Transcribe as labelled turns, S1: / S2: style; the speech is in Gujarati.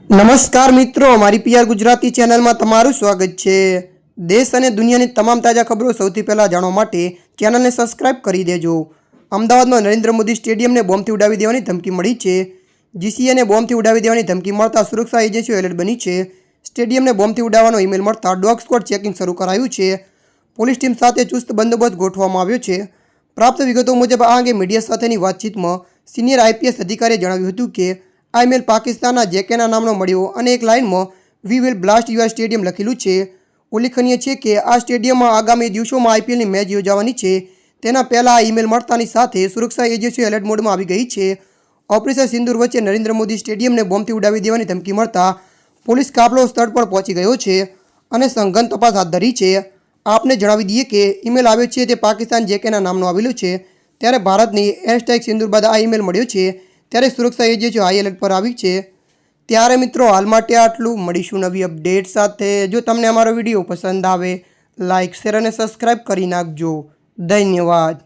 S1: નમસ્કાર મિત્રો, મારી પીઆર ગુજરાતી ચેનલમાં તમારું સ્વાગત છે। દેશ અને દુનિયાની તમામ તાજા ખબરો સૌથી પહેલાં જાણવા માટે ચેનલને સબસ્ક્રાઇબ કરી દેજો। અમદાવાદમાં નરેન્દ્ર મોદી સ્ટેડિયમને બોમ્બથી ઉડાવી દેવાની ધમકી મળી છે। જીસીએને બોમ્બથી ઉડાવી દેવાની ધમકી મળતા સુરક્ષા એજન્સીઓ એલર્ટ બની છે। સ્ટેડિયમને બોમ્બથી ઉડાવવાનો ઈમેલ મળતા ડોગ સ્ક્વોડ ચેકિંગ શરૂ કરાયું છે। પોલીસ ટીમ સાથે ચુસ્ત બંદોબસ્ત ગોઠવવામાં આવ્યો છે। પ્રાપ્ત વિગતો મુજબ આ અંગે મીડિયા સાથેની વાતચીતમાં સિનિયર આઈપીએસ અધિકારીએ જણાવ્યું હતું કે આ ઈમેલ પાકિસ્તાનના જેકેના નામનો મળ્યો અને એક લાઇનમાં we will blast UR stadium લખેલું છે। ઉલ્લેખનીય છે કે આ સ્ટેડિયમમાં આગામી દિવસોમાં આઈપીએલની મેચ યોજાવાની છે। તેના પહેલાં આ ઈમેલ મળતાની સાથે સુરક્ષા એજન્સીઓ એલર્ટ મોડમાં આવી ગઈ છે। ઓપરેશન સિંદૂર વચ્ચે નરેન્દ્ર મોદી સ્ટેડિયમને બોમ્બથી ઉડાવી દેવાની ધમકી મળતા પોલીસ કાફલો સ્થળ પર પહોંચી ગયો છે અને સઘન તપાસ હાથ ધરી છે। આપને જણાવી દઈએ કે ઈમેલ આવ્યો છે તે પાકિસ્તાન જેકેના નામનો આવેલું છે, ત્યારે ભારતની એર સ્ટ્રાઇક સિંદૂર બાદ આ ઈમેલ મળ્યો છે, ત્યારે સુરક્ષા એજન્સીઓ હાઈ એલર્ટ પર આવી છે। ત્યારે મિત્રો હાલ માટે આટલું, મળીશું નવી અપડેટ સાથે। જો તમને અમારો વિડીયો પસંદ આવે લાઇક શેર અને સબસ્ક્રાઈબ કરી નાખજો। ધન્યવાદ।